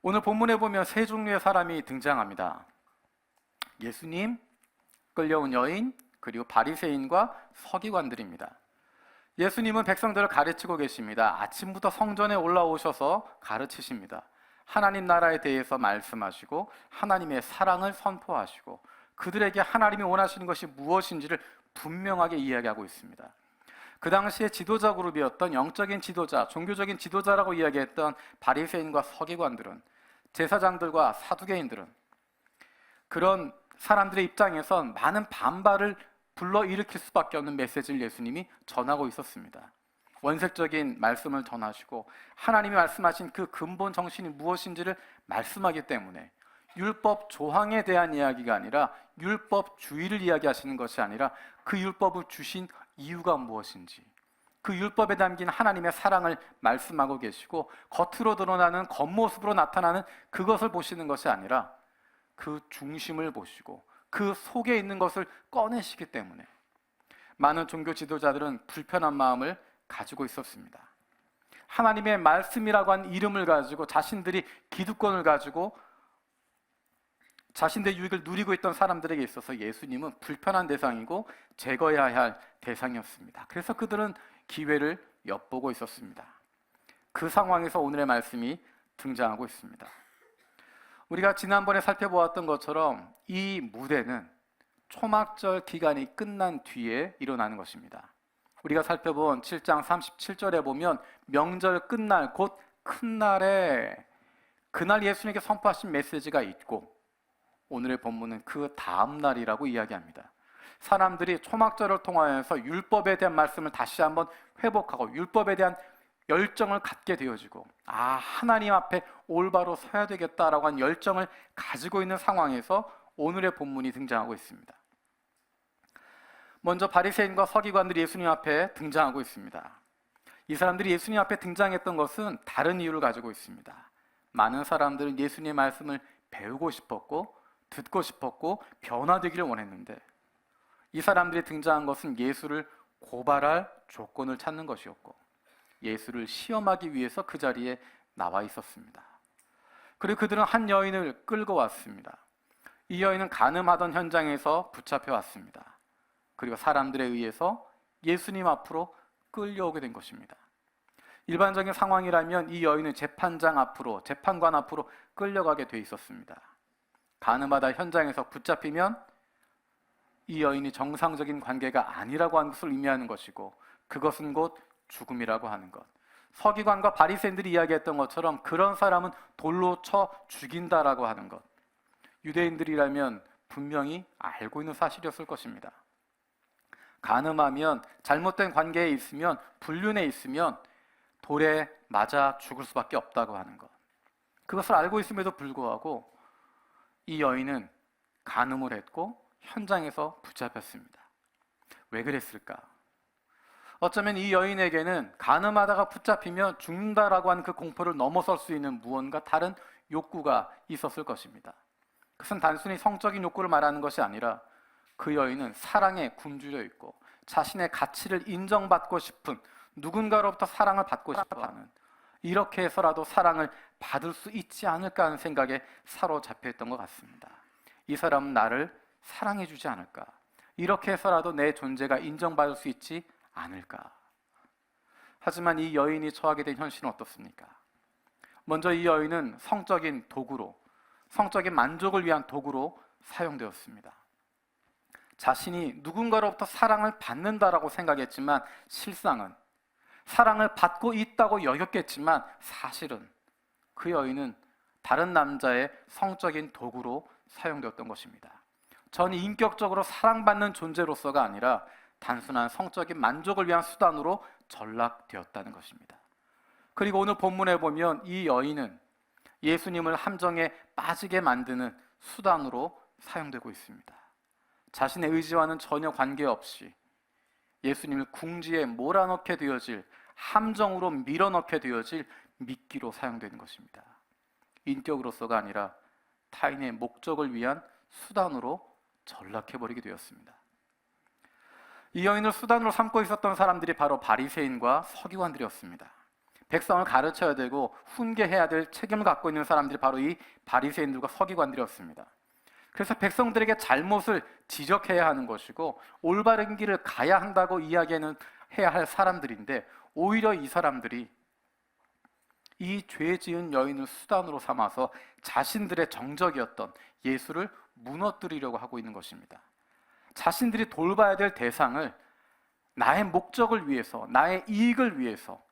오늘 본문에 보면 세 종류의 사람이 등장합니다. 예수님, 끌려온 여인, 그리고 바리새인과 서기관들입니다. 예수님은 백성들을 가르치고 계십니다. 아침부터 성전에 올라오셔서 가르치십니다. 하나님 나라에 대해서 말씀하시고 하나님의 사랑을 선포하시고 그들에게 하나님이 원하시는 것이 무엇인지를 분명하게 이야기하고 있습니다. 그 당시에 지도자 그룹이었던 영적인 지도자, 종교적인 지도자라고 이야기했던 바리새인과 서기관들은, 제사장들과 사두개인들은 그런 사람들의 입장에선 많은 반발을 불러일으킬 수밖에 없는 메시지를 예수님이 전하고 있었습니다. 원색적인 말씀을 전하시고 하나님이 말씀하신 그 근본 정신이 무엇인지를 말씀하기 때문에 율법 조항에 대한 이야기가 아니라 율법주의를 이야기하시는 것이 아니라 그 율법을 주신 이유가 무엇인지, 그 율법에 담긴 하나님의 사랑을 말씀하고 계시고 겉으로 드러나는 겉모습으로 나타나는 그것을 보시는 것이 아니라 그 중심을 보시고 그 속에 있는 것을 꺼내시기 때문에 많은 종교 지도자들은 불편한 마음을 가지고 있었습니다. 하나님의 말씀이라고 한 이름을 가지고 자신들이 기득권을 가지고 자신들의 유익을 누리고 있던 사람들에게 있어서 예수님은 불편한 대상이고 제거해야 할 대상이었습니다. 그래서 그들은 기회를 엿보고 있었습니다. 그 상황에서 오늘의 말씀이 등장하고 있습니다. 우리가 지난번에 살펴보았던 것처럼 이 무대는 초막절 기간이 끝난 뒤에 일어나는 것입니다. 우리가 살펴본 7장 37절에 보면 명절 끝날 곧 큰 날에 그날 예수님께 선포하신 메시지가 있고 오늘의 본문은 그 다음 날이라고 이야기합니다. 사람들이 초막절을 통하여서 율법에 대한 말씀을 다시 한번 회복하고 율법에 대한 열정을 갖게 되어지고 하나님 앞에 올바로 서야 되겠다라고 한 열정을 가지고 있는 상황에서 오늘의 본문이 등장하고 있습니다. 먼저 바리새인과 서기관들이 예수님 앞에 등장하고 있습니다. 이 사람들이 예수님 앞에 등장했던 것은 다른 이유를 가지고 있습니다. 많은 사람들은 예수님의 말씀을 배우고 싶었고 듣고 싶었고 변화되기를 원했는데 이 사람들이 등장한 것은 예수를 고발할 조건을 찾는 것이었고 예수를 시험하기 위해서 그 자리에 나와 있었습니다. 그리고 그들은 한 여인을 끌고 왔습니다. 이 여인은 간음하던 현장에서 붙잡혀 왔습니다. 그리고 사람들에 의해서 예수님 앞으로 끌려오게 된 것입니다. 일반적인 상황이라면 이 여인은 재판장 앞으로, 재판관 앞으로 끌려가게 돼 있었습니다. 간음하다 현장에서 붙잡히면 이 여인이 정상적인 관계가 아니라고 하는 것을 의미하는 것이고 그것은 곧 죽음이라고 하는 것. 서기관과 바리새인들이 이야기했던 것처럼 그런 사람은 돌로 쳐 죽인다라고 하는 것. 유대인들이라면 분명히 알고 있는 사실이었을 것입니다. 간음하면 잘못된 관계에 있으면 불륜에 있으면 돌에 맞아 죽을 수밖에 없다고 하는 것. 그것을 알고 있음에도 불구하고 이 여인은 간음을 했고 현장에서 붙잡혔습니다. 왜 그랬을까? 어쩌면 이 여인에게는 간음하다가 붙잡히면 죽는다라고 하는 그 공포를 넘어설 수 있는 무언가 다른 욕구가 있었을 것입니다. 그것은 단순히 성적인 욕구를 말하는 것이 아니라 그 여인은 사랑에 굶주려 있고 자신의 가치를 인정받고 싶은, 누군가로부터 사랑을 받고 싶어하는, 이렇게 해서라도 사랑을 받을 수 있지 않을까 하는 생각에 사로잡혀 있던 것 같습니다. 이 사람은 나를 사랑해 주지 않을까? 이렇게 해서라도 내 존재가 인정받을 수 있지 않을까? 하지만 이 여인이 처하게 된 현실은 어떻습니까? 먼저 이 여인은 성적인 도구로, 성적인 만족을 위한 도구로 사용되었습니다. 자신이 누군가로부터 사랑을 받는다라고 생각했지만 실상은 사랑을 받고 있다고 여겼겠지만 사실은 그 여인은 다른 남자의 성적인 도구로 사용되었던 것입니다. 전 인격적으로 사랑받는 존재로서가 아니라 단순한 성적인 만족을 위한 수단으로 전락되었다는 것입니다. 그리고 오늘 본문에 보면 이 여인은 예수님을 함정에 빠지게 만드는 수단으로 사용되고 있습니다. 자신의 의지와는 전혀 관계없이 예수님을 궁지에 몰아넣게 되어질, 함정으로 밀어넣게 되어질 미끼로 사용되는 것입니다. 인격으로서가 아니라 타인의 목적을 위한 수단으로 전락해버리게 되었습니다. 이 여인을 수단으로 삼고 있었던 사람들이 바로 바리새인과 서기관들이었습니다. 백성을 가르쳐야 되고 훈계해야 될 책임을 갖고 있는 사람들이 바로 이 바리새인들과 서기관들이었습니다. 그래서 백성들에게 잘못을 지적해야 하는 것이고 올바른 길을 가야 한다고 이야기는 해야 할 사람들인데, 오히려 이 사람들이 이 죄 지은 여인을 수단으로 삼아서 자신들의 정적이었던 예수를 무너뜨리려고 하고 있는 것입니다. 자신들이 돌봐야 될 대상을 나의 목적을 위해서, 나의 이익을 위해서,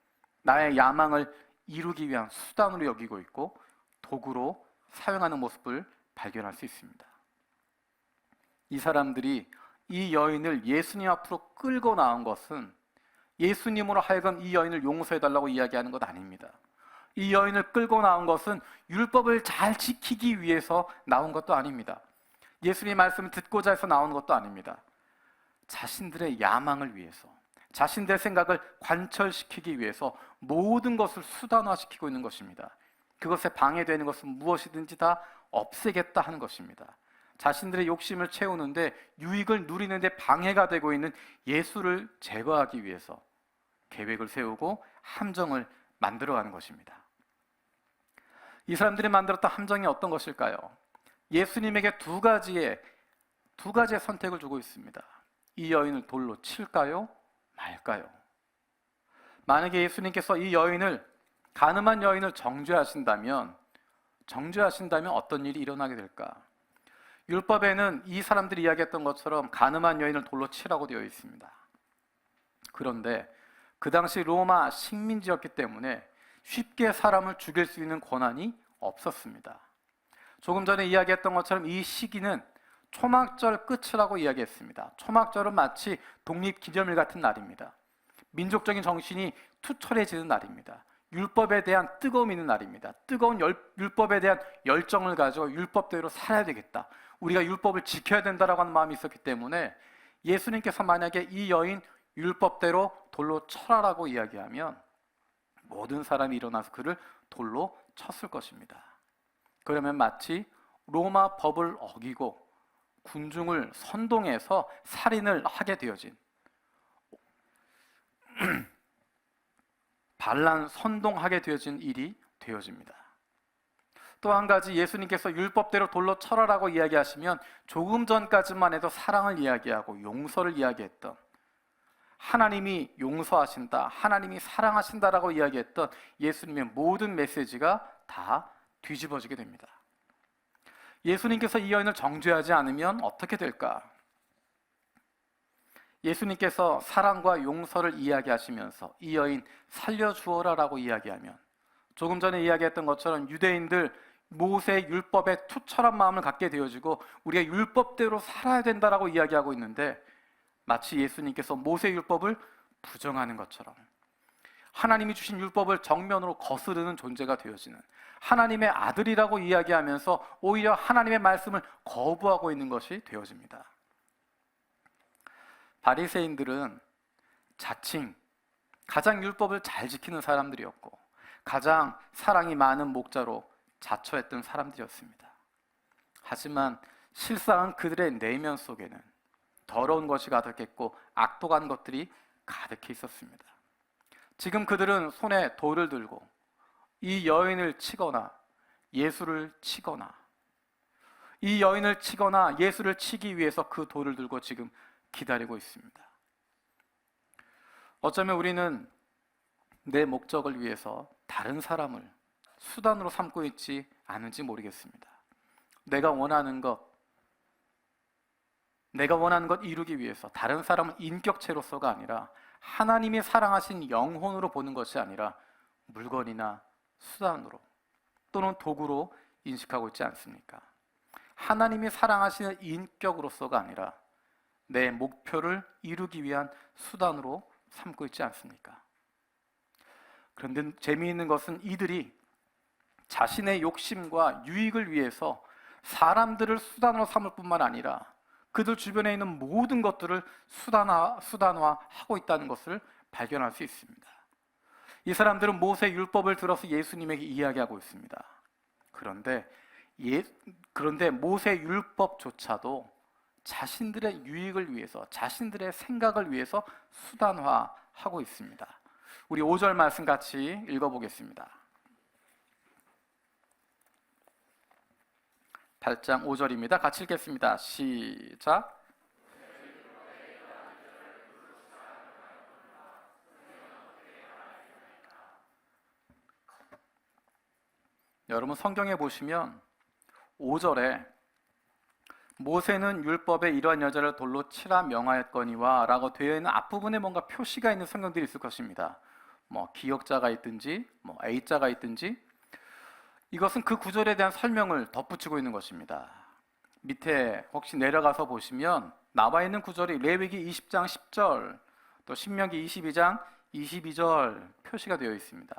나의 야망을 이루기 위한 수단으로 여기고 있고 도구로 사용하는 모습을 발견할 수 있습니다. 이 사람들이 이 여인을 예수님 앞으로 끌고 나온 것은 예수님으로 하여금 이 여인을 용서해달라고 이야기하는 것 아닙니다. 이 여인을 끌고 나온 것은 율법을 잘 지키기 위해서 나온 것도 아닙니다. 예수님의 말씀을 듣고자 해서 나온 것도 아닙니다. 자신들의 야망을 위해서, 자신들의 생각을 관철시키기 위해서 모든 것을 수단화시키고 있는 것입니다. 그것에 방해되는 것은 무엇이든지 다 없애겠다 하는 것입니다. 자신들의 욕심을 채우는데, 유익을 누리는데 방해가 되고 있는 예수를 제거하기 위해서 계획을 세우고 함정을 만들어가는 것입니다. 이 사람들이 만들었던 함정이 어떤 것일까요? 예수님에게 두 가지의 선택을 주고 있습니다. 이 여인을 돌로 칠까요? 말까요? 만약에 예수님께서 이 여인을, 간음한 여인을 정죄하신다면 어떤 일이 일어나게 될까? 율법에는 이 사람들이 이야기했던 것처럼 간음한 여인을 돌로 치라고 되어 있습니다. 그런데 그 당시 로마 식민지였기 때문에 쉽게 사람을 죽일 수 있는 권한이 없었습니다. 조금 전에 이야기했던 것처럼 이 시기는 초막절 끝이라고 이야기했습니다. 초막절은 마치 독립기념일 같은 날입니다. 민족적인 정신이 투철해지는 날입니다. 율법에 대한 뜨거움이 있는 날입니다. 뜨거운 율법에 대한 열정을 가지고 율법대로 살아야 되겠다, 우리가 율법을 지켜야 된다라고 하는 마음이 있었기 때문에 예수님께서 만약에 이 여인 율법대로 돌로 쳐라라고 이야기하면 모든 사람이 일어나서 그를 돌로 쳤을 것입니다. 그러면 마치 로마 법을 어기고 군중을 선동해서 살인을 하게 되어진, 반란 선동하게 되어진 일이 되어집니다. 또 한 가지, 예수님께서 율법대로 돌로 쳐라라고 이야기하시면 조금 전까지만 해도 사랑을 이야기하고 용서를 이야기했던, 하나님이 용서하신다, 하나님이 사랑하신다라고 이야기했던 예수님의 모든 메시지가 다 뒤집어지게 됩니다. 예수님께서 이 여인을 정죄하지 않으면 어떻게 될까? 예수님께서 사랑과 용서를 이야기하시면서 이 여인 살려주어라라고 이야기하면, 조금 전에 이야기했던 것처럼 유대인들 모세의 율법에 투철한 마음을 갖게 되어지고 우리가 율법대로 살아야 된다라고 이야기하고 있는데, 마치 예수님께서 모세의 율법을 부정하는 것처럼 하나님이 주신 율법을 정면으로 거스르는 존재가 되어지는, 하나님의 아들이라고 이야기하면서 오히려 하나님의 말씀을 거부하고 있는 것이 되어집니다. 바리새인들은 자칭 가장 율법을 잘 지키는 사람들이었고 가장 사랑이 많은 목자로 자처했던 사람들이었습니다. 하지만 실상은 그들의 내면 속에는 더러운 것이 가득했고 악독한 것들이 가득해 있었습니다. 지금 그들은 손에 돌을 들고 이 여인을 치거나 예수를 치거나, 이 여인을 치거나 예수를 치기 위해서 그 돌을 들고 지금 기다리고 있습니다. 어쩌면 우리는 내 목적을 위해서 다른 사람을 수단으로 삼고 있지 않은지 모르겠습니다. 내가 원하는 것 이루기 위해서 다른 사람을 인격체로서가 아니라 하나님이 사랑하신 영혼으로 보는 것이 아니라 물건이나 수단으로 또는 도구로 인식하고 있지 않습니까? 하나님이 사랑하시는 인격으로서가 아니라 내 목표를 이루기 위한 수단으로 삼고 있지 않습니까? 그런데 재미있는 것은 이들이 자신의 욕심과 유익을 위해서 사람들을 수단으로 삼을 뿐만 아니라 그들 주변에 있는 모든 것들을 수단화하고 있다는 것을 발견할 수 있습니다. 이 사람들은 모세 율법을 들어서 예수님에게 이야기하고 있습니다. 그런데 모세 율법조차도 자신들의 유익을 위해서, 자신들의 생각을 위해서 수단화하고 있습니다. 우리 5절 말씀 같이 읽어보겠습니다. 8장 5절입니다. 같이 읽겠습니다. 시작. 여러분 성경에 보시면 5절에 모세는 율법에 이러한 여자를 돌로 치라 명하였거니와 라고 되어 있는 앞부분에 뭔가 표시가 있는 성경들이 있을 것입니다. 기역자가 있든지 A자가 있든지 이것은 그 구절에 대한 설명을 덧붙이고 있는 것입니다. 밑에 혹시 내려가서 보시면 나와 있는 구절이 레위기 20장 10절 또 신명기 22장 22절 표시가 되어 있습니다.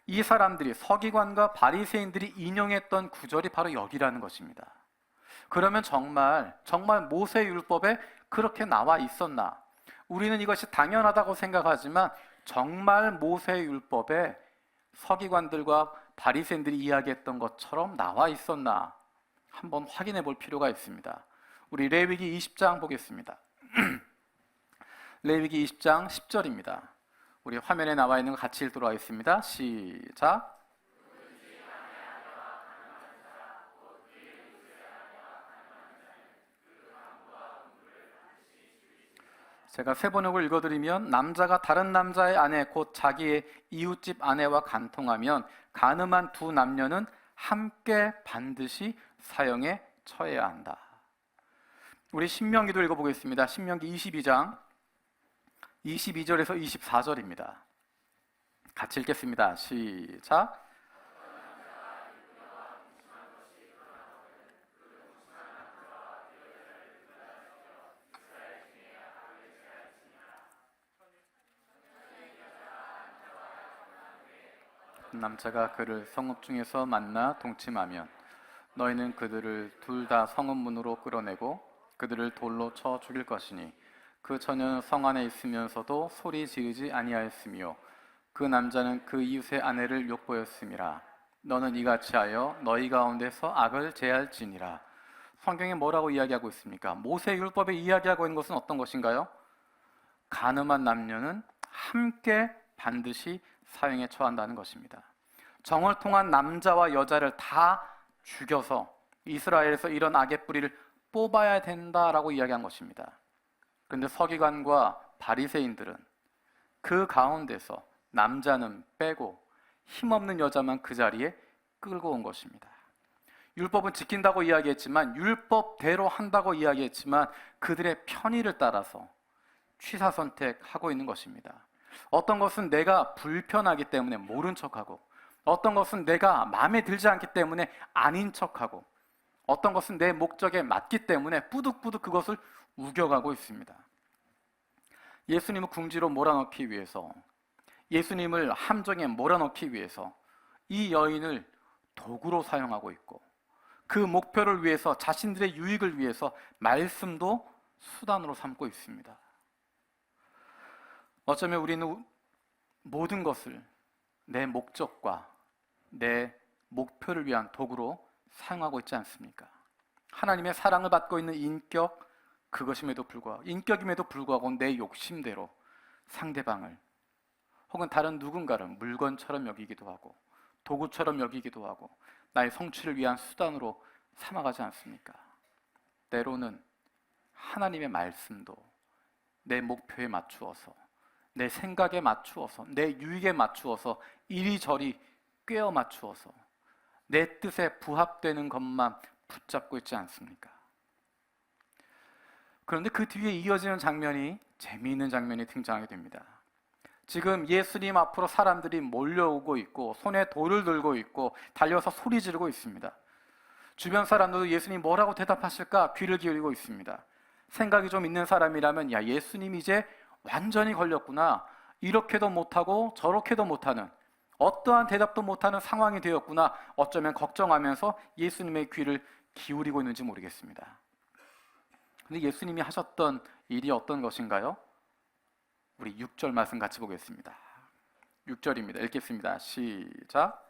이 사람들이 서기관과 바리새인들이 인용했던 구절이 바로 여기라는 것입니다. 그러면 정말 모세 율법에 그렇게 나와 있었나? 우리는 이것이 당연하다고 생각하지만 정말 모세 율법에 서기관들과 바리새인들이 이야기했던 것처럼 나와 있었나? 한번 확인해 볼 필요가 있습니다. 우리 레위기 20장 보겠습니다. 레위기 20장 10절입니다. 우리 화면에 나와 있는 거 같이 읽도록 하겠습니다. 시작. 제가 세 번역을 읽어드리면 남자가 다른 남자의 아내 곧 자기의 이웃집 아내와 간통하면 간음한 두 남녀는 함께 반드시 사형에 처해야 한다. 우리 신명기도 읽어보겠습니다. 신명기 22장 22절에서 24절입니다. 같이 읽겠습니다. 시작. 남자가 그를 성읍 중에서 만나 동침하면 너희는 그들을 둘 다 성읍 문으로 끌어내고 그들을 돌로 쳐 죽일 것이니 그 처녀는 성 안에 있으면서도 소리 지르지 아니하였으며 그 남자는 그 이웃의 아내를 욕보였음이라. 너는 이같이 하여 너희 가운데서 악을 제할지니라. 성경에 뭐라고 이야기하고 있습니까? 모세 율법에 이야기하고 있는 것은 어떤 것인가요? 간음한 남녀는 함께 반드시 사형에 처한다는 것입니다. 정을 통한 남자와 여자를 다 죽여서 이스라엘에서 이런 악의 뿌리를 뽑아야 된다라고 이야기한 것입니다. 그런데 서기관과 바리새인들은 그 가운데서 남자는 빼고 힘없는 여자만 그 자리에 끌고 온 것입니다. 율법은 지킨다고 이야기했지만 율법대로 한다고 이야기했지만 그들의 편의를 따라서 취사선택하고 있는 것입니다. 어떤 것은 내가 불편하기 때문에 모른 척하고 어떤 것은 내가 마음에 들지 않기 때문에 아닌 척하고 어떤 것은 내 목적에 맞기 때문에 뿌득뿌득 그것을 우겨가고 있습니다. 예수님을 궁지로 몰아넣기 위해서 예수님을 함정에 몰아넣기 위해서 이 여인을 도구로 사용하고 있고 그 목표를 위해서 자신들의 유익을 위해서 말씀도 수단으로 삼고 있습니다. 어쩌면 우리는 모든 것을 내 목적과 내 목표를 위한 도구로 사용하고 있지 않습니까? 하나님의 사랑을 받고 있는 인격임에도 불구하고 내 욕심대로 상대방을 혹은 다른 누군가를 물건처럼 여기기도 하고 도구처럼 여기기도 하고 나의 성취를 위한 수단으로 삼아가지 않습니까? 때로는 하나님의 말씀도 내 목표에 맞추어서 내 생각에 맞추어서 내 유익에 맞추어서 이리저리 꿰어 맞추어서 내 뜻에 부합되는 것만 붙잡고 있지 않습니까? 그런데 그 뒤에 이어지는 장면이 재미있는 장면이 등장하게 됩니다. 지금 예수님 앞으로 사람들이 몰려오고 있고 손에 돌을 들고 있고 달려서 소리 지르고 있습니다. 주변 사람들도 예수님 뭐라고 대답하실까 귀를 기울이고 있습니다. 생각이 좀 있는 사람이라면 야, 예수님 이제 완전히 걸렸구나. 이렇게도 못하고 저렇게도 못하는 어떠한 대답도 못하는 상황이 되었구나. 어쩌면 걱정하면서 예수님의 귀를 기울이고 있는지 모르겠습니다. 근데 예수님이 하셨던 일이 어떤 것인가요? 우리 6절 말씀 같이 보겠습니다. 6절입니다. 읽겠습니다. 시작.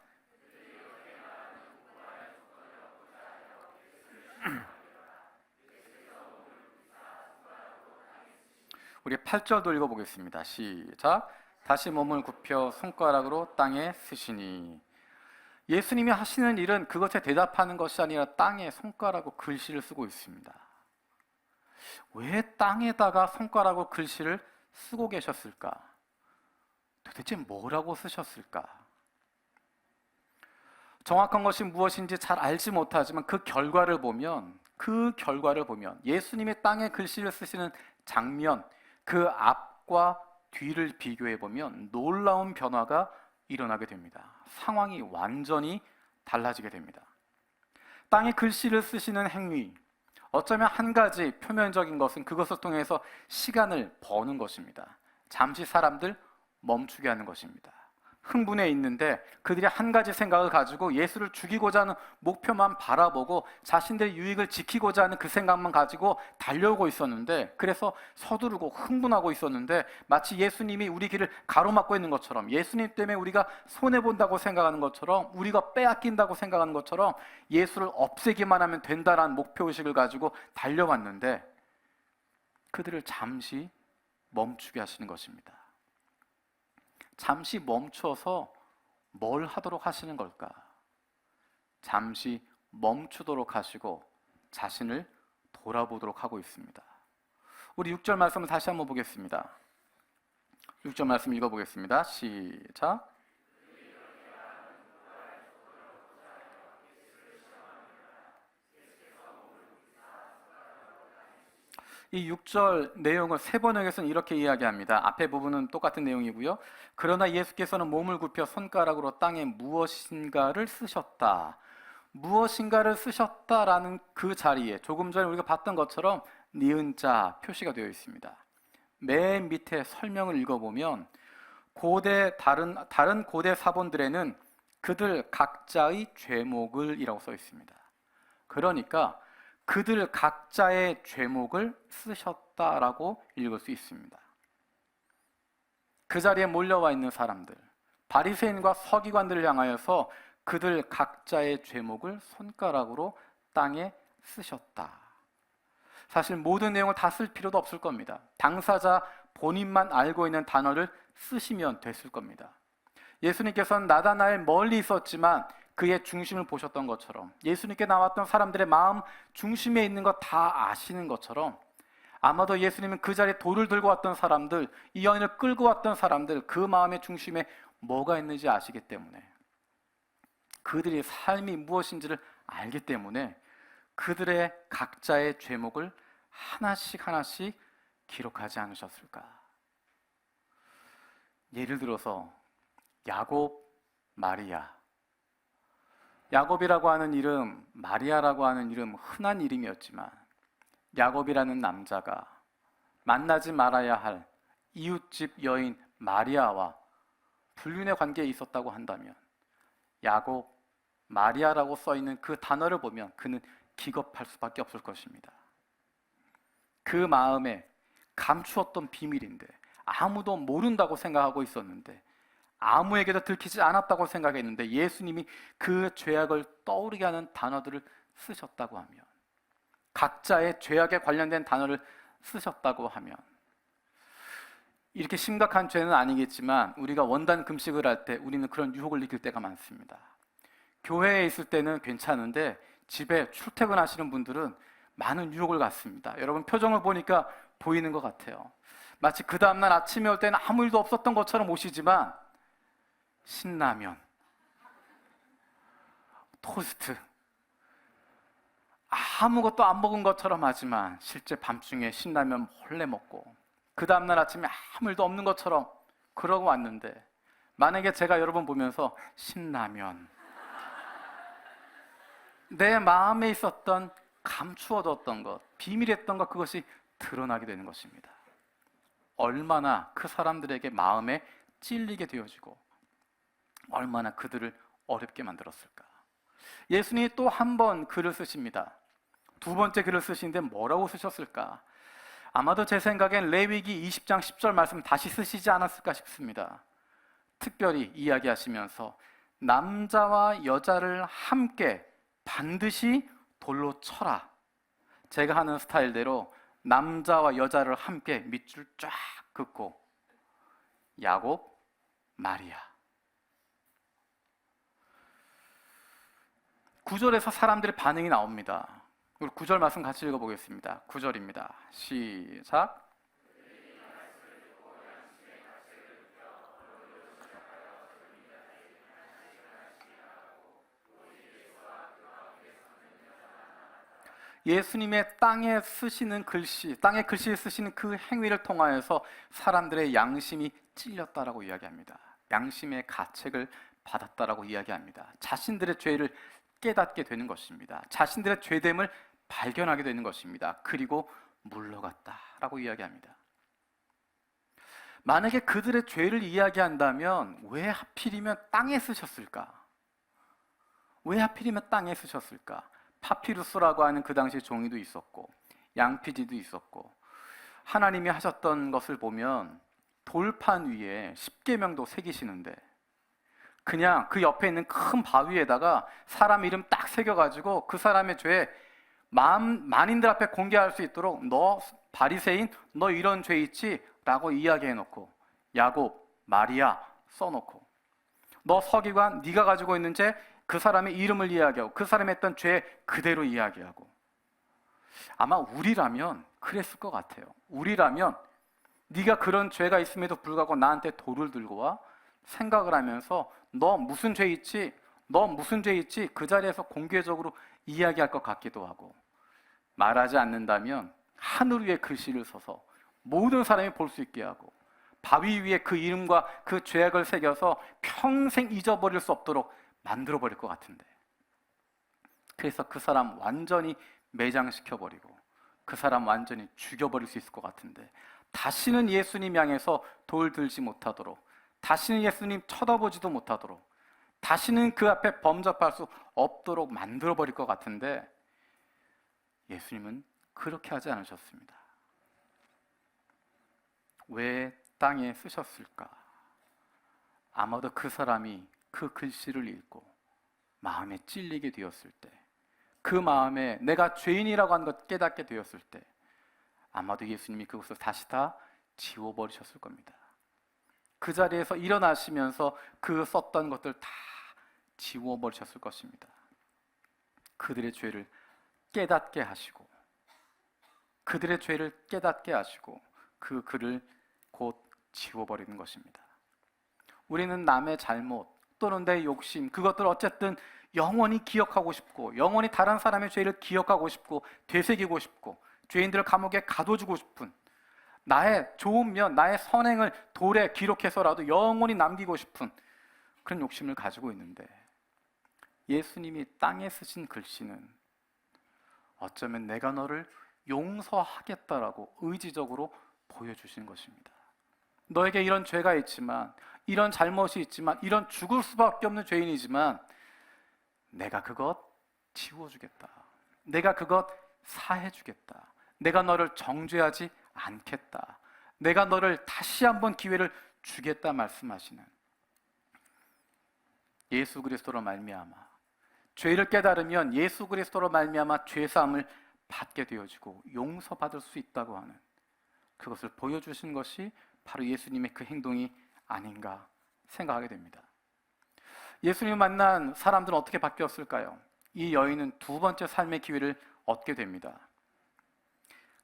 우리 8절도 읽어보겠습니다. 시작. 다시 몸을 굽혀 손가락으로 땅에 쓰시니. 예수님이 하시는 일은 그것에 대답하는 것이 아니라 땅에 손가락으로 글씨를 쓰고 있습니다. 왜 땅에다가 손가락으로 글씨를 쓰고 계셨을까? 도대체 뭐라고 쓰셨을까? 정확한 것이 무엇인지 잘 알지 못하지만 그 결과를 보면 예수님이 땅에 글씨를 쓰시는 장면, 그 앞과 뒤를 비교해 보면 놀라운 변화가 일어나게 됩니다. 상황이 완전히 달라지게 됩니다. 땅에 글씨를 쓰시는 행위, 어쩌면 한 가지 표면적인 것은 그것을 통해서 시간을 버는 것입니다. 잠시 사람들 멈추게 하는 것입니다. 흥분해 있는데 그들이 한 가지 생각을 가지고 예수를 죽이고자 하는 목표만 바라보고 자신들의 유익을 지키고자 하는 그 생각만 가지고 달려오고 있었는데, 그래서 서두르고 흥분하고 있었는데, 마치 예수님이 우리 길을 가로막고 있는 것처럼, 예수님 때문에 우리가 손해본다고 생각하는 것처럼, 우리가 빼앗긴다고 생각하는 것처럼 예수를 없애기만 하면 된다라는 목표의식을 가지고 달려왔는데 그들을 잠시 멈추게 하시는 것입니다. 잠시 멈춰서 뭘 하도록 하시는 걸까? 잠시 멈추도록 하시고 자신을 돌아보도록 하고 있습니다. 우리 6절 말씀을 다시 한번 보겠습니다. 6절 말씀 읽어보겠습니다. 시작. 이 6절 내용을 세번역에서는 이렇게 이야기합니다. 앞에 부분은 똑같은 내용이고요. 그러나 예수께서는 몸을 굽혀 손가락으로 땅에 무엇인가를 쓰셨다. 무엇인가를 쓰셨다라는 그 자리에 조금 전에 우리가 봤던 것처럼 니은자 표시가 되어 있습니다. 맨 밑에 설명을 읽어보면 다른 고대 사본들에는 그들 각자의 죄목을 이라고 써 있습니다. 그러니까 그들 각자의 죄목을 쓰셨다라고 읽을 수 있습니다. 그 자리에 몰려와 있는 사람들, 바리새인과 서기관들을 향하여서 그들 각자의 죄목을 손가락으로 땅에 쓰셨다. 사실 모든 내용을 다 쓸 필요도 없을 겁니다. 당사자 본인만 알고 있는 단어를 쓰시면 됐을 겁니다. 예수님께서는 나다나엘 멀리 있었지만 그의 중심을 보셨던 것처럼, 예수님께 나왔던 사람들의 마음 중심에 있는 것 다 아시는 것처럼, 아마도 예수님은 그 자리에 돌을 들고 왔던 사람들, 이 여인을 끌고 왔던 사람들, 그 마음의 중심에 뭐가 있는지 아시기 때문에, 그들의 삶이 무엇인지를 알기 때문에 그들의 각자의 죄목을 하나씩 하나씩 기록하지 않으셨을까? 예를 들어서 야곱, 마리아. 야곱이라고 하는 이름, 마리아라고 하는 이름, 흔한 이름이었지만 야곱이라는 남자가 만나지 말아야 할 이웃집 여인 마리아와 불륜의 관계에 있었다고 한다면, 야곱, 마리아라고 써있는 그 단어를 보면 그는 기겁할 수밖에 없을 것입니다. 그 마음에 감추었던 비밀인데, 아무도 모른다고 생각하고 있었는데, 아무에게도 들키지 않았다고 생각했는데 예수님이 그 죄악을 떠오르게 하는 단어들을 쓰셨다고 하면, 각자의 죄악에 관련된 단어를 쓰셨다고 하면, 이렇게 심각한 죄는 아니겠지만 우리가 원단 금식을 할 때 우리는 그런 유혹을 느낄 때가 많습니다. 교회에 있을 때는 괜찮은데 집에 출퇴근하시는 분들은 많은 유혹을 갖습니다. 여러분 표정을 보니까 보이는 것 같아요. 마치 그 다음날 아침에 올 때는 아무 일도 없었던 것처럼 오시지만 신라면, 토스트, 아무것도 안 먹은 것처럼 하지만 실제 밤중에 신라면 몰래 먹고 그 다음날 아침에 아무 일도 없는 것처럼 그러고 왔는데, 만약에 제가 여러분 보면서 신라면, 내 마음에 있었던 감추어뒀던 것, 비밀했던 것, 그것이 드러나게 되는 것입니다. 얼마나 그 사람들에게 마음에 찔리게 되어지고 얼마나 그들을 어렵게 만들었을까. 예수님이 또 한 번 글을 쓰십니다. 두 번째 글을 쓰시는데 뭐라고 쓰셨을까? 아마도 제 생각엔 레위기 20장 10절 말씀 다시 쓰시지 않았을까 싶습니다. 특별히 이야기하시면서 남자와 여자를 함께 반드시 돌로 쳐라. 제가 하는 스타일대로 남자와 여자를 함께 밑줄 쫙 긋고 야곱, 마리아. 9절에서 사람들의 반응이 나옵니다. 우리 9절 말씀 같이 읽어보겠습니다. 9절입니다. 시작. 예수님의 땅에 쓰시는 글씨, 땅에 글씨를 쓰시는 그 행위를 통하여서 사람들의 양심이 찔렸다라고 이야기합니다. 양심의 가책을 받았다라고 이야기합니다. 자신들의 죄를 깨닫게 되는 것입니다. 자신들의 죄됨을 발견하게 되는 것입니다. 그리고 물러갔다라고 이야기합니다. 만약에 그들의 죄를 이야기한다면 왜 하필이면 땅에 쓰셨을까? 왜 하필이면 땅에 쓰셨을까? 파피루스라고 하는 그 당시 종이도 있었고 양피지도 있었고 하나님이 하셨던 것을 보면 돌판 위에 십계명도 새기시는데 그냥 그 옆에 있는 큰 바위에다가 사람 이름 딱 새겨가지고 그 사람의 죄 만인들 앞에 공개할 수 있도록 너 바리새인 너 이런 죄 있지? 라고 이야기해놓고 야곱, 마리아 써놓고 너 서기관 네가 가지고 있는 죄 그 사람의 이름을 이야기하고 그 사람이 했던 죄 그대로 이야기하고 아마 우리라면 그랬을 것 같아요. 우리라면 네가 그런 죄가 있음에도 불구하고 나한테 돌을 들고 와 생각을 하면서 너 무슨 죄 있지? 너 무슨 죄 있지? 그 자리에서 공개적으로 이야기할 것 같기도 하고 말하지 않는다면 하늘 위에 글씨를 써서 모든 사람이 볼 수 있게 하고 바위 위에 그 이름과 그 죄악을 새겨서 평생 잊어버릴 수 없도록 만들어버릴 것 같은데 그래서 그 사람 완전히 매장시켜버리고 그 사람 완전히 죽여버릴 수 있을 것 같은데 다시는 예수님 향해서 돌 들지 못하도록 다시는 예수님 쳐다보지도 못하도록 다시는 그 앞에 범접할 수 없도록 만들어버릴 것 같은데 예수님은 그렇게 하지 않으셨습니다. 왜 땅에 쓰셨을까? 아마도 그 사람이 그 글씨를 읽고 마음에 찔리게 되었을 때 그 마음에 내가 죄인이라고 하는 것 깨닫게 되었을 때 아마도 예수님이 그것을 다시 다 지워버리셨을 겁니다. 그 자리에서 일어나시면서 그 썼던 것들 다 지워버리셨을 것입니다. 그들의 죄를 깨닫게 하시고 그들의 죄를 깨닫게 하시고 그 글을 곧 지워버리는 것입니다. 우리는 남의 잘못 또는 내 욕심 그것들 어쨌든 영원히 기억하고 싶고 영원히 다른 사람의 죄를 기억하고 싶고 되새기고 싶고 죄인들을 감옥에 가둬주고 싶은 나의 좋은 면, 나의 선행을 돌에 기록해서라도 영원히 남기고 싶은 그런 욕심을 가지고 있는데 예수님이 땅에 쓰신 글씨는 어쩌면 내가 너를 용서하겠다라고 의지적으로 보여주신 것입니다. 너에게 이런 죄가 있지만 이런 잘못이 있지만 이런 죽을 수밖에 없는 죄인이지만 내가 그것 지워주겠다. 내가 그것 사해주겠다. 내가 너를 정죄하지 않겠다. 내가 너를 다시 한번 기회를 주겠다 말씀하시는 예수 그리스도로 말미암아 죄를 깨달으면 예수 그리스도로 말미암아 죄사함을 받게 되어지고 용서받을 수 있다고 하는 그것을 보여주신 것이 바로 예수님의 그 행동이 아닌가 생각하게 됩니다. 예수님을 만난 사람들은 어떻게 바뀌었을까요? 이 여인은 두 번째 삶의 기회를 얻게 됩니다.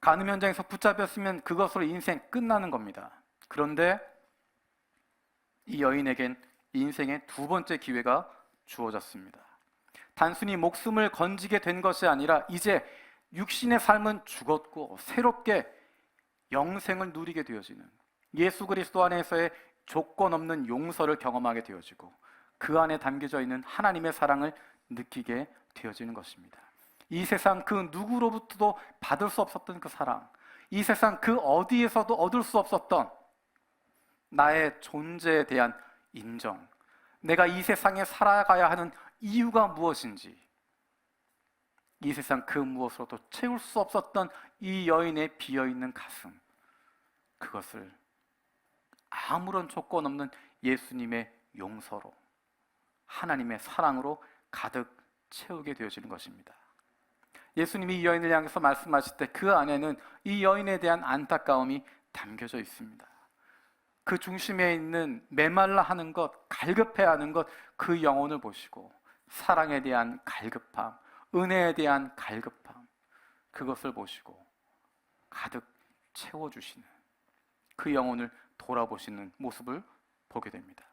간음 현장에서 붙잡혔으면 그것으로 인생 끝나는 겁니다. 그런데 이 여인에겐 인생의 두 번째 기회가 주어졌습니다. 단순히 목숨을 건지게 된 것이 아니라 이제 육신의 삶은 죽었고 새롭게 영생을 누리게 되어지는 예수 그리스도 안에서의 조건 없는 용서를 경험하게 되어지고 그 안에 담겨져 있는 하나님의 사랑을 느끼게 되어지는 것입니다. 이 세상 그 누구로부터도 받을 수 없었던 그 사랑, 이 세상 그 어디에서도 얻을 수 없었던 나의 존재에 대한 인정, 내가 이 세상에 살아가야 하는 이유가 무엇인지 이 세상 그 무엇으로도 채울 수 없었던 이 여인의 비어있는 가슴, 그것을 아무런 조건 없는 예수님의 용서로 하나님의 사랑으로 가득 채우게 되어지는 것입니다. 예수님이 이 여인을 향해서 말씀하실 때 그 안에는 이 여인에 대한 안타까움이 담겨져 있습니다. 그 중심에 있는 메말라 하는 것, 갈급해 하는 것, 그 영혼을 보시고 사랑에 대한 갈급함, 은혜에 대한 갈급함, 그것을 보시고 가득 채워주시는 그 영혼을 돌아보시는 모습을 보게 됩니다.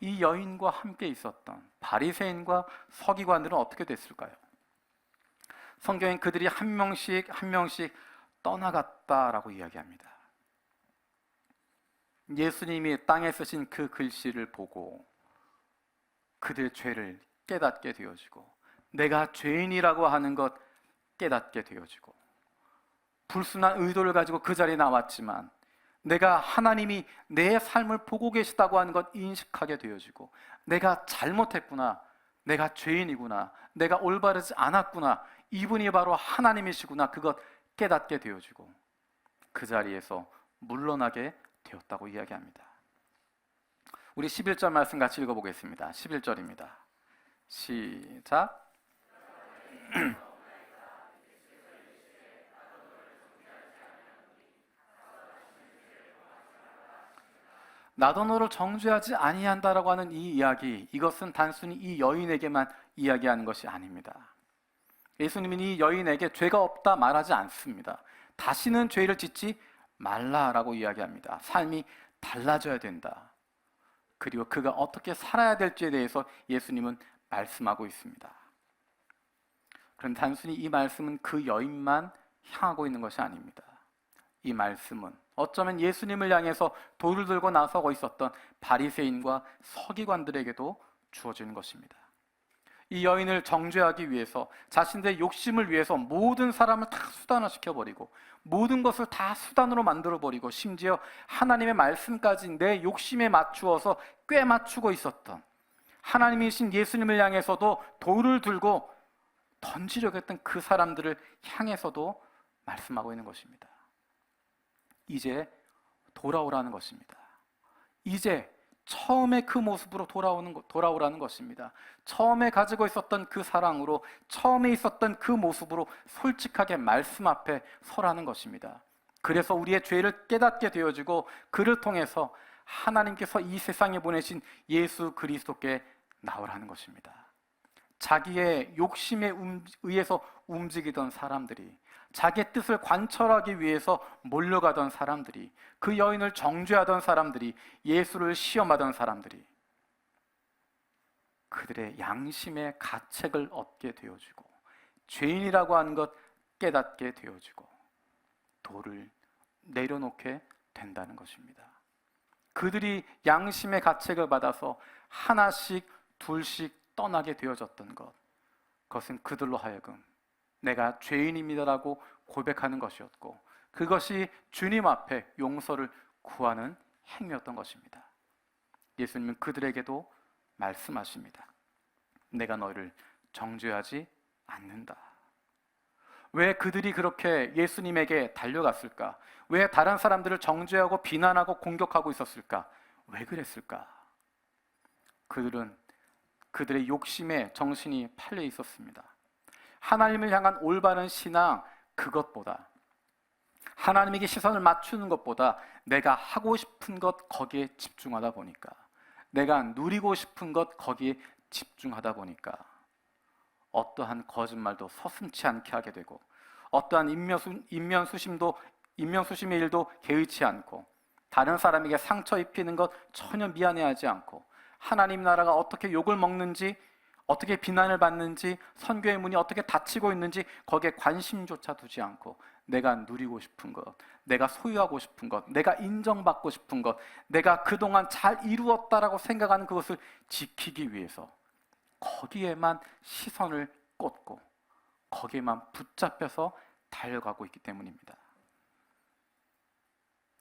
이 여인과 함께 있었던 바리새인과 서기관들은 어떻게 됐을까요? 성경엔 그들이 한 명씩 한 명씩 떠나갔다라고 이야기합니다. 예수님이 땅에 쓰신 그 글씨를 보고 그들의 죄를 깨닫게 되어지고, 내가 죄인이라고 하는 것 깨닫게 되어지고, 불순한 의도를 가지고 그 자리에 나왔지만 내가 하나님이 내 삶을 보고 계시다고 하는 것 인식하게 되어지고, 내가 잘못했구나, 내가 죄인이구나, 내가 올바르지 않았구나, 이분이 바로 하나님이시구나, 그것 깨닫게 되어지고 그 자리에서 물러나게 되었다고 이야기합니다. 우리 11절 말씀 같이 읽어보겠습니다. 11절입니다. 시작. 나도 너를 정죄하지 아니한다라고 하는 이 이야기, 이것은 단순히 이 여인에게만 이야기하는 것이 아닙니다. 예수님은 이 여인에게 죄가 없다 말하지 않습니다. 다시는 죄를 짓지 말라라고 이야기합니다. 삶이 달라져야 된다. 그리고 그가 어떻게 살아야 될지에 대해서 예수님은 말씀하고 있습니다. 그런데 단순히 이 말씀은 그 여인만 향하고 있는 것이 아닙니다. 이 말씀은 어쩌면 예수님을 향해서 돌을 들고 나서고 있었던 바리새인과 서기관들에게도 주어지는 것입니다. 이 여인을 정죄하기 위해서, 자신들의 욕심을 위해서 모든 사람을 다 수단화시켜버리고 모든 것을 다 수단으로 만들어버리고 심지어 하나님의 말씀까지 내 욕심에 맞추어서 꽤 맞추고 있었던 하나님이신 예수님을 향해서도 돌을 들고 던지려고 했던 그 사람들을 향해서도 말씀하고 있는 것입니다. 이제 돌아오라는 것입니다. 이제 처음에 그 모습으로 돌아오라는 것입니다. 처음에 가지고 있었던 그 사랑으로, 처음에 있었던 그 모습으로 솔직하게 말씀 앞에 서라는 것입니다. 그래서 우리의 죄를 깨닫게 되어지고 그를 통해서 하나님께서 이 세상에 보내신 예수 그리스도께 나오라는 것입니다. 자기의 욕심에 의해서 움직이던 사람들이, 자기의 뜻을 관철하기 위해서 몰려가던 사람들이, 그 여인을 정죄하던 사람들이, 예수를 시험하던 사람들이 그들의 양심의 가책을 얻게 되어지고 죄인이라고 하는 것 깨닫게 되어지고 돌을 내려놓게 된다는 것입니다. 그들이 양심의 가책을 받아서 하나씩 둘씩 떠나게 되어졌던 것, 그것은 그들로 하여금 내가 죄인입니다라고 고백하는 것이었고, 그것이 주님 앞에 용서를 구하는 행위였던 것입니다. 예수님은 그들에게도 말씀하십니다. 내가 너희를 정죄하지 않는다. 왜 그들이 그렇게 예수님에게 달려갔을까? 왜 다른 사람들을 정죄하고 비난하고 공격하고 있었을까? 왜 그랬을까? 그들은 그들의 욕심에 정신이 팔려 있었습니다. 하나님을 향한 올바른 신앙, 그것보다, 하나님에게 시선을 맞추는 것보다 내가 하고 싶은 것 거기에 집중하다 보니까, 내가 누리고 싶은 것 거기에 집중하다 보니까 어떠한 거짓말도 서슴지 않게 하게 되고, 어떠한 인면수심의 일도 개의치 않고, 다른 사람에게 상처 입히는 것 전혀 미안해하지 않고, 하나님 나라가 어떻게 욕을 먹는지, 어떻게 비난을 받는지, 선교의 문이 어떻게 닫히고 있는지 거기에 관심조차 두지 않고, 내가 누리고 싶은 것, 내가 소유하고 싶은 것, 내가 인정받고 싶은 것, 내가 그동안 잘 이루었다라고 생각하는 그것을 지키기 위해서 거기에만 시선을 꽂고 거기에만 붙잡혀서 달려가고 있기 때문입니다.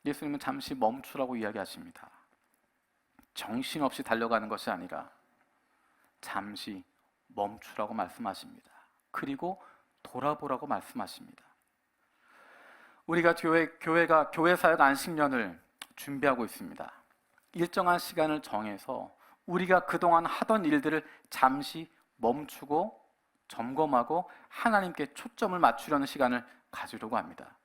예수님은 잠시 멈추라고 이야기하십니다. 정신없이 달려가는 것이 아니라 잠시 멈추라고 말씀하십니다. 그리고 돌아보라고 말씀하십니다. 우리가 교회 사역 안식년을 준비하고 있습니다. 일정한 시간을 정해서 우리가 그동안 하던 일들을 잠시 멈추고 점검하고 하나님께 초점을 맞추려는 시간을 가지려고 합니다.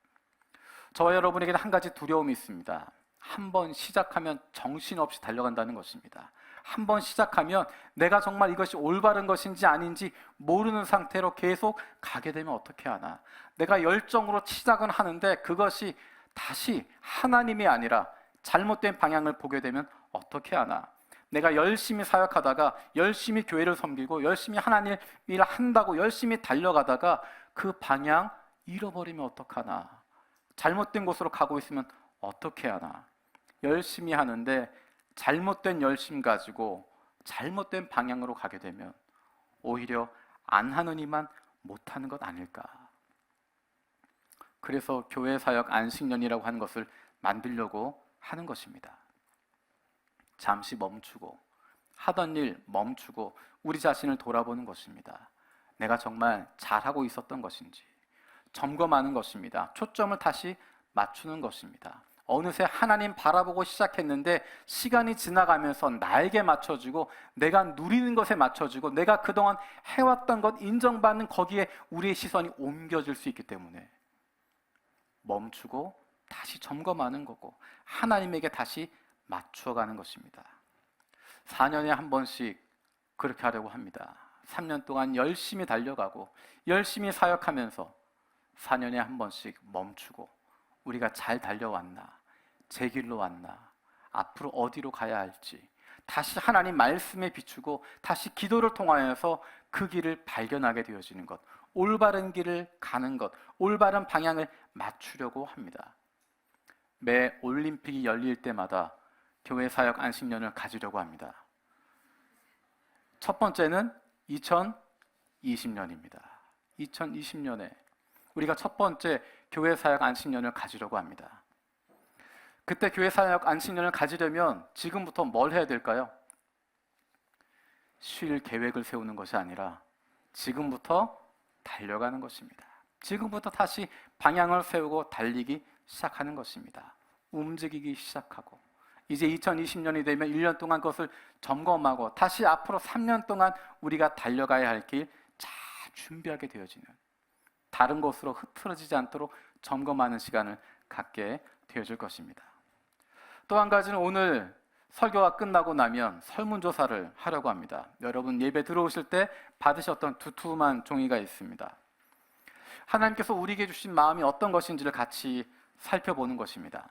저와 여러분에게는 한 가지 두려움이 있습니다. 한 번 시작하면 정신없이 달려간다는 것입니다. 한 번 시작하면 내가 정말 이것이 올바른 것인지 아닌지 모르는 상태로 계속 가게 되면 어떻게 하나. 내가 열정으로 시작은 하는데 그것이 다시 하나님이 아니라 잘못된 방향을 보게 되면 어떻게 하나. 내가 열심히 사역하다가 열심히 교회를 섬기고 열심히 하나님 일을 한다고 열심히 달려가다가 그 방향 잃어버리면 어떡하나. 잘못된 곳으로 가고 있으면 어떻게 하나. 열심히 하는데 잘못된 열심 가지고 잘못된 방향으로 가게 되면 오히려 안 하는 이만 못하는 것 아닐까. 그래서 교회 사역 안식년이라고 하는 것을 만들려고 하는 것입니다. 잠시 멈추고 하던 일 멈추고 우리 자신을 돌아보는 것입니다. 내가 정말 잘하고 있었던 것인지 점검하는 것입니다. 초점을 다시 맞추는 것입니다. 어느새 하나님 바라보고 시작했는데 시간이 지나가면서 나에게 맞춰지고 내가 누리는 것에 맞춰지고 내가 그동안 해왔던 것 인정받는 거기에 우리의 시선이 옮겨질 수 있기 때문에 멈추고 다시 점검하는 거고 하나님에게 다시 맞추어가는 것입니다. 4년에 한 번씩 그렇게 하려고 합니다. 3년 동안 열심히 달려가고 열심히 사역하면서 4년에 한 번씩 멈추고 우리가 잘 달려왔나, 제 길로 왔나, 앞으로 어디로 가야 할지 다시 하나님 말씀에 비추고 다시 기도를 통하여서 그 길을 발견하게 되어지는 것, 올바른 길을 가는 것, 올바른 방향을 맞추려고 합니다. 매 올림픽이 열릴 때마다 교회 사역 안식년을 가지려고 합니다. 첫 번째는 2020년입니다. 2020년에 우리가 첫 번째 교회 사역 안식년을 가지려고 합니다. 그때 교회 사역 안식년을 가지려면 지금부터 뭘 해야 될까요? 쉴 계획을 세우는 것이 아니라 지금부터 달려가는 것입니다. 지금부터 다시 방향을 세우고 달리기 시작하는 것입니다. 움직이기 시작하고 이제 2020년이 되면 1년 동안 그것을 점검하고 다시 앞으로 3년 동안 우리가 달려가야 할 길 잘 준비하게 되어지는, 다른 곳으로 흐트러지지 않도록 점검하는 시간을 갖게 되어질 것입니다. 또 한 가지는 오늘 설교가 끝나고 나면 설문조사를 하려고 합니다. 여러분 예배 들어오실 때 받으셨던 두툼한 종이가 있습니다. 하나님께서 우리에게 주신 마음이 어떤 것인지를 같이 살펴보는 것입니다.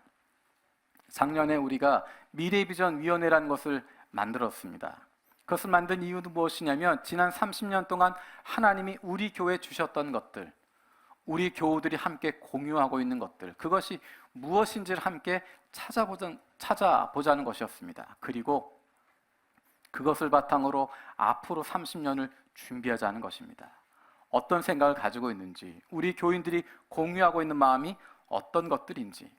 작년에 우리가 미래비전위원회라는 것을 만들었습니다. 그것을 만든 이유는 무엇이냐면 지난 30년 동안 하나님이 우리 교회에 주셨던 것들, 우리 교우들이 함께 공유하고 있는 것들, 그것이 무엇인지를 함께 찾아보자는 것이었습니다. 그리고 그것을 바탕으로 앞으로 30년을 준비하자는 것입니다. 어떤 생각을 가지고 있는지, 우리 교인들이 공유하고 있는 마음이 어떤 것들인지.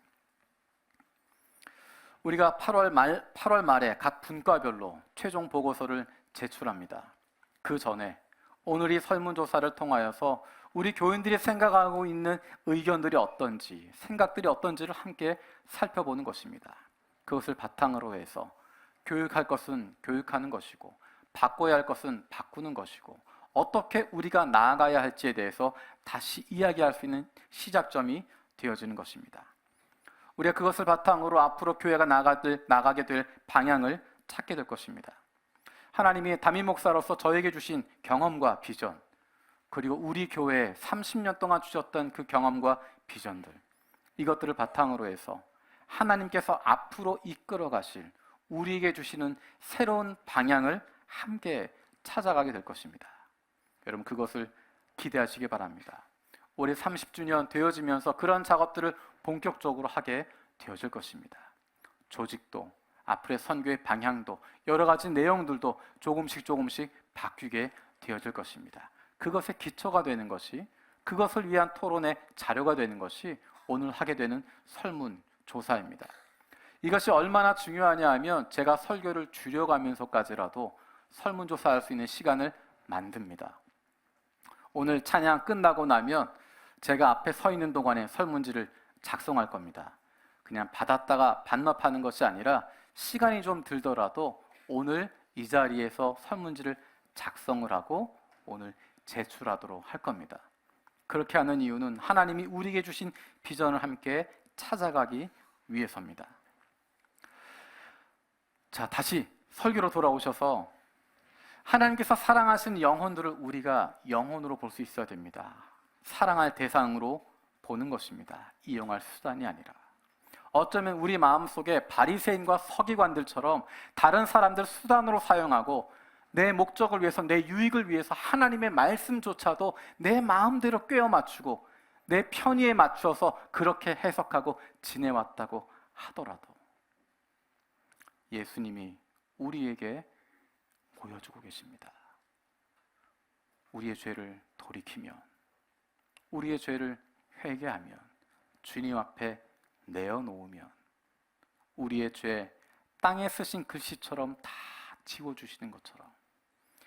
우리가 8월 말에 각 분과별로 최종 보고서를 제출합니다. 그 전에 오늘 이 설문조사를 통하여서 우리 교인들이 생각하고 있는 의견들이 어떤지, 생각들이 어떤지를 함께 살펴보는 것입니다. 그것을 바탕으로 해서 교육할 것은 교육하는 것이고 바꿔야 할 것은 바꾸는 것이고 어떻게 우리가 나아가야 할지에 대해서 다시 이야기할 수 있는 시작점이 되어지는 것입니다. 우리가 그것을 바탕으로 앞으로 교회가 나가게 될 방향을 찾게 될 것입니다. 하나님이 담임 목사로서 저에게 주신 경험과 비전, 그리고 우리 교회에 30년 동안 주셨던 그 경험과 비전들, 이것들을 바탕으로 해서 하나님께서 앞으로 이끌어 가실 우리에게 주시는 새로운 방향을 함께 찾아가게 될 것입니다. 여러분 그것을 기대하시기 바랍니다. 올해 30주년 되어지면서 그런 작업들을 본격적으로 하게 되어질 것입니다. 조직도, 앞으로의 선교의 방향도, 여러 가지 내용들도 조금씩 바뀌게 되어질 것입니다. 그것의 기초가 되는 것이, 그것을 위한 토론의 자료가 되는 것이 오늘 하게 되는 설문조사입니다. 이것이 얼마나 중요하냐 하면 제가 설교를 줄여가면서까지라도 설문조사할 수 있는 시간을 만듭니다. 오늘 찬양 끝나고 나면 제가 앞에 서 있는 동안에 설문지를 작성할 겁니다. 그냥 받았다가 반납하는 것이 아니라 시간이 좀 들더라도 오늘 이 자리에서 설문지를 작성을 하고 오늘 제출하도록 할 겁니다. 그렇게 하는 이유는 하나님이 우리에게 주신 비전을 함께 찾아가기 위해서입니다. 자, 다시 설교로 돌아오셔서 하나님께서 사랑하시는 영혼들을 우리가 영혼으로 볼 수 있어야 됩니다. 사랑할 대상으로 보는 것입니다. 이용할 수단이 아니라. 어쩌면 우리 마음속에 바리새인과 서기관들처럼 다른 사람들 수단으로 사용하고 내 목적을 위해서, 내 유익을 위해서 하나님의 말씀조차도 내 마음대로 꿰어 맞추고 내 편의에 맞추어서 그렇게 해석하고 지내왔다고 하더라도 예수님이 우리에게 보여주고 계십니다. 우리의 죄를 돌이키면, 우리의 죄를 회개하면, 주님 앞에 내어놓으면 우리의 죄 땅에 쓰신 글씨처럼 다 지워주시는 것처럼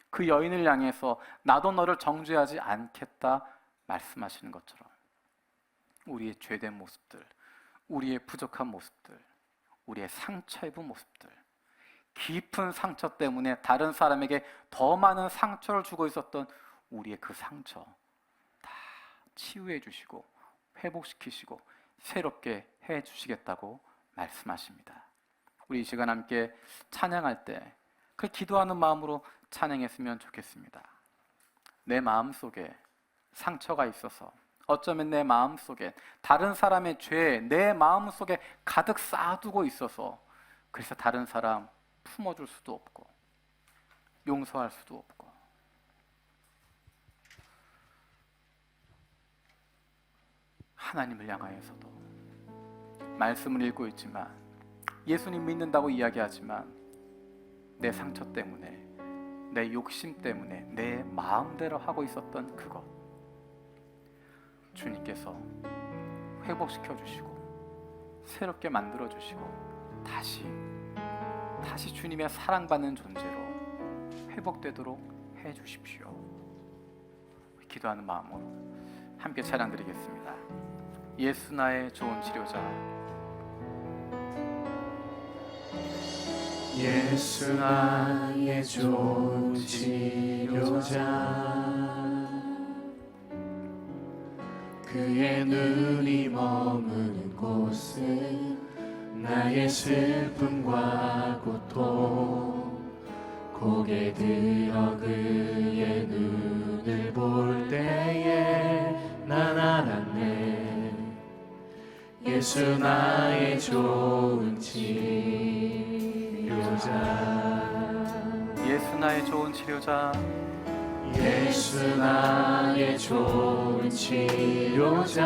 그 여인을 향해서 나도 너를 정죄하지 않겠다 말씀하시는 것처럼 우리의 죄된 모습들, 우리의 부족한 모습들, 우리의 상처 입은 모습들, 깊은 상처 때문에 다른 사람에게 더 많은 상처를 주고 있었던 우리의 그 상처 다 치유해 주시고 회복시키시고 새롭게 해 주시겠다고 말씀하십니다. 우리 이 시간 함께 찬양할 때 그 기도하는 마음으로 찬양했으면 좋겠습니다. 내 마음속에 상처가 있어서, 어쩌면 내 마음속에 다른 사람의 죄, 내 마음속에 가득 쌓아두고 있어서 그래서 다른 사람 품어줄 수도 없고 용서할 수도 없고, 하나님을 향하여서도 말씀을 읽고 있지만, 예수님 믿는다고 이야기하지만 내 상처 때문에, 내 욕심 때문에 내 마음대로 하고 있었던 그것 주님께서 회복시켜 주시고 새롭게 만들어 주시고 다시 주님의 사랑받는 존재로 회복되도록 해 주십시오. 기도하는 마음으로 함께 찬양 드리겠습니다. 예수 나의 좋은 치료자, 예수 나의 좋은 치료자, 그의 눈이 머무는 곳은 나의 슬픔과 고통, 고개 들어 그의 눈을 볼 때에 난 알았네. 예수 나의 좋은 치료자, 예수 나의 좋은 치료자, 예수 나의 좋은 치료자,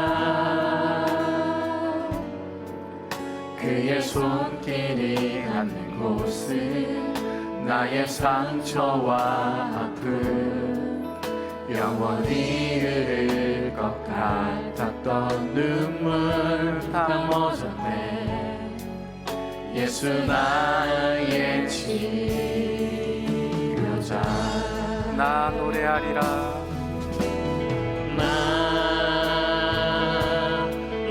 그의 손길이 닿는 곳은 나의 상처와 아픔, 영원히 흐를 것 같았던 눈물 다 멎었네. 예수 나의 치료자, 나 노래하리라, 나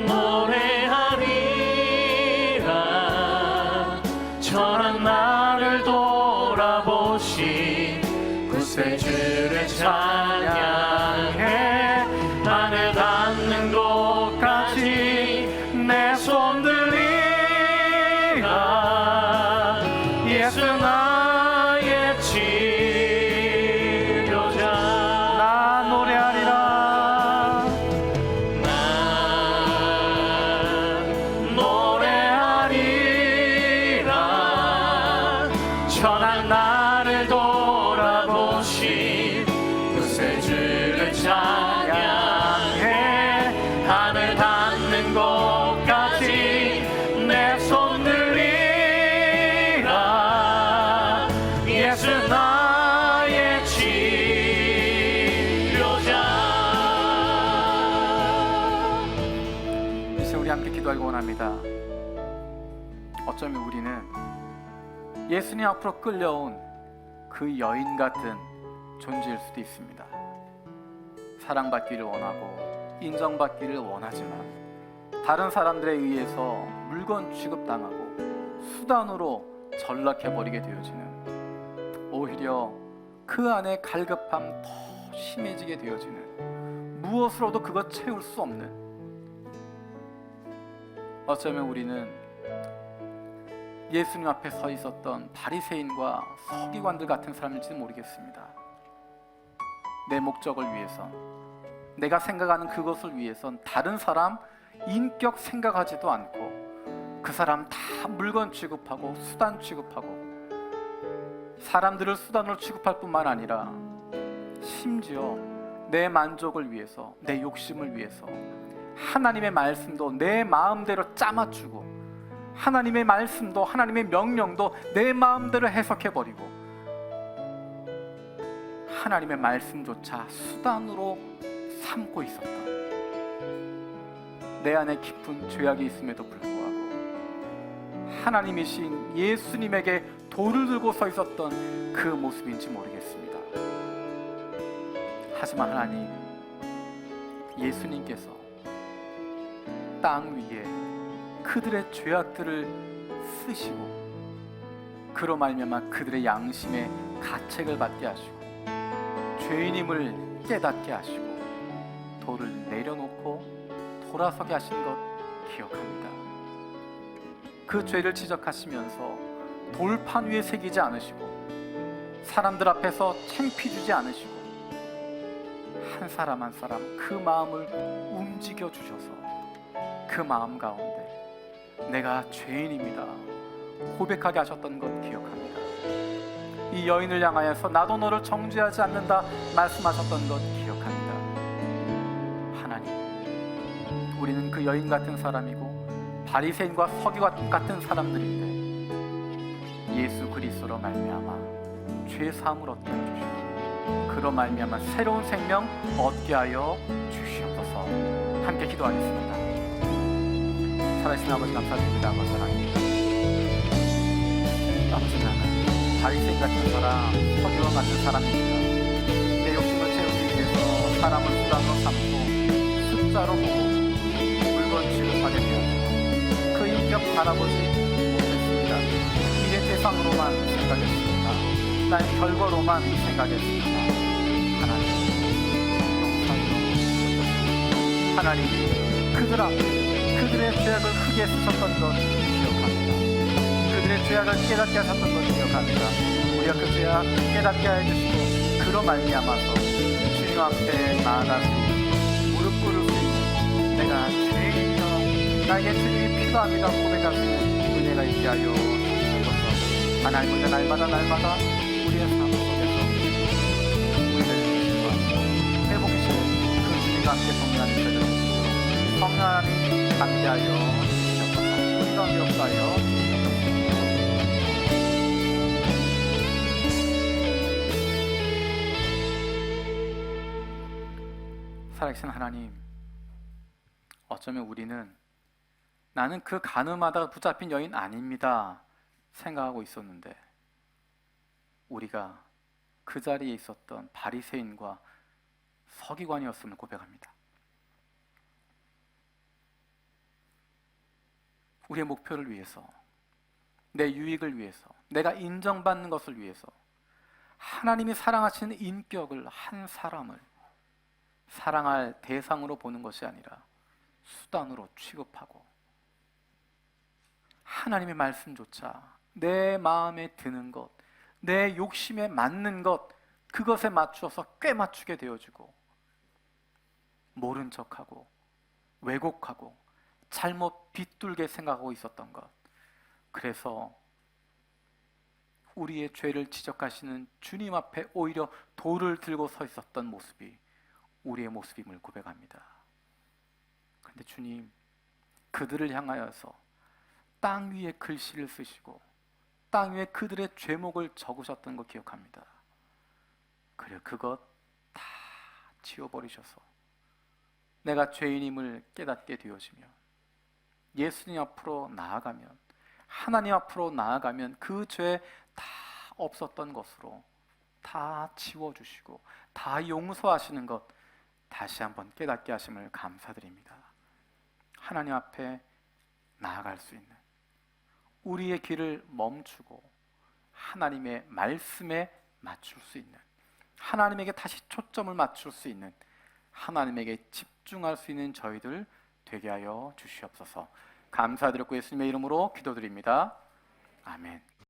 노래하리라. 천한 나를 돌아보신 구세주를 찬양해. 하늘 닿는 곳까지 내 손 들리라. 예수 나의 치료자, 나 노래하리라, 나 노래하리라. 천한 나를 돌아보신 구세주를 찬양해. 하늘 닿는 곳까지 내 손 들리라. 예수 나의 치료자. 이제 우리 함께 기도하기 원합니다. 어쩌면 우리는 예수님 앞으로 끌려온 그 여인 같은 존재일 수도 있습니다. 사랑받기를 원하고 인정받기를 원하지만 다른 사람들에 의해서 물건 취급당하고 수단으로 전락해버리게 되어지는, 오히려 그 안에 갈급함 더 심해지게 되어지는, 무엇으로도 그것 채울 수 없는, 어쩌면 우리는 예수님 앞에 서 있었던 바리새인과 서기관들 같은 사람일지는 모르겠습니다. 내 목적을 위해서, 내가 생각하는 그것을 위해선 다른 사람 인격 생각하지도 않고 그 사람 다 물건 취급하고 수단 취급하고, 사람들을 수단으로 취급할 뿐만 아니라 심지어 내 만족을 위해서, 내 욕심을 위해서 하나님의 말씀도 내 마음대로 짜맞추고, 하나님의 말씀도 하나님의 명령도 내 마음대로 해석해버리고, 하나님의 말씀조차 수단으로 삼고 있었다. 내 안에 깊은 죄악이 있음에도 불구하고 하나님이신 예수님에게 돌을 들고 서 있었던 그 모습인지 모르겠습니다. 하지만 하나님, 예수님께서 땅 위에 그들의 죄악들을 쓰시고 그로 말미암아 그들의 양심의 가책을 받게 하시고 죄인임을 깨닫게 하시고 돌을 내려놓고 돌아서게 하신 것 기억합니다. 그 죄를 지적하시면서 돌판 위에 새기지 않으시고 사람들 앞에서 창피 주지 않으시고 한 사람 한 사람 그 마음을 움직여 주셔서 그 마음 가운데 내가 죄인입니다 고백하게 하셨던 것 기억합니다. 이 여인을 향하여서 나도 너를 정죄하지 않는다 말씀하셨던 것 기억합니다. 하나님, 우리는 그 여인 같은 사람이고 바리새인과 서기관 같은 사람들인데 예수 그리스도로 말미암아 죄 사함을 얻게 해주시고 그로 말미암아 새로운 생명 얻게 하여 주시옵소서. 함께 기도하겠습니다. 살아계신 아버지 감사드립니다. 아버지 하나님, 아버지 하나님, 바리새인 같은 사람, 서기관 같은 사람입니다. 내 욕심을 채우기 위해서 사람을 수단으로 삼고 숫자로 보고 물건 취급하게 되었고 그 인격 바라보지 못했습니다. 일의 대상으로만 생각했습니다. 나의 결과로만 생각했습니다. 하나님, 용서하여 하나님, 그들 앞에 그들의 죄악을 크게 쓰셨던 것 기억합니다. 그들의 죄악을 깨닫게 하셨던 것 기억합니다. 우리가 그 죄악 깨닫게 해주시고 그로 말미암아서 주님 앞에 나아갈 수 있는, 무릎 꿇을 수 있는, 내가 죄인이며 나에게 주님이 필요합니다 고백할 수 있는 은혜가 있게 하여 주옵소서. 하나님은 날마다 우리의 삶 속에서 우리를 인도하시고 회복시키는 그 주님과 함께 동행하는 자들 성령님 함께하여 주옵소서. 우리 가운데 역사하여 살아계신 하나님, 어쩌면 우리는 나는 그 가늠하다가 붙잡힌 여인 아닙니다 생각하고 있었는데 우리가 그 자리에 있었던 바리새인과 서기관이었음을 고백합니다. 우리의 목표를 위해서, 내 유익을 위해서, 내가 인정받는 것을 위해서 하나님이 사랑하시는 인격을, 한 사람을 사랑할 대상으로 보는 것이 아니라 수단으로 취급하고 하나님의 말씀조차 내 마음에 드는 것, 내 욕심에 맞는 것, 그것에 맞추어서 꿰맞추게 되어지고 모른 척하고 왜곡하고 잘못 비뚤게 생각하고 있었던 것, 그래서 우리의 죄를 지적하시는 주님 앞에 오히려 돌을 들고 서 있었던 모습이 우리의 모습임을 고백합니다. 그런데 주님, 그들을 향하여서 땅 위에 글씨를 쓰시고 땅 위에 그들의 죄목을 적으셨던 거 기억합니다. 그래, 그것 다 지워버리셔서 내가 죄인임을 깨닫게 되어지며 예수님 앞으로 나아가면, 하나님 앞으로 나아가면 그 죄 다 없었던 것으로 다 지워주시고 다 용서하시는 것 다시 한번 깨닫게 하심을 감사드립니다. 하나님 앞에 나아갈 수 있는, 우리의 길을 멈추고 하나님의 말씀에 맞출 수 있는, 하나님에게 다시 초점을 맞출 수 있는, 하나님에게 집중할 수 있는 저희들 되게 하여 주시옵소서. 감사드렸고 예수님의 이름으로 기도드립니다. 아멘.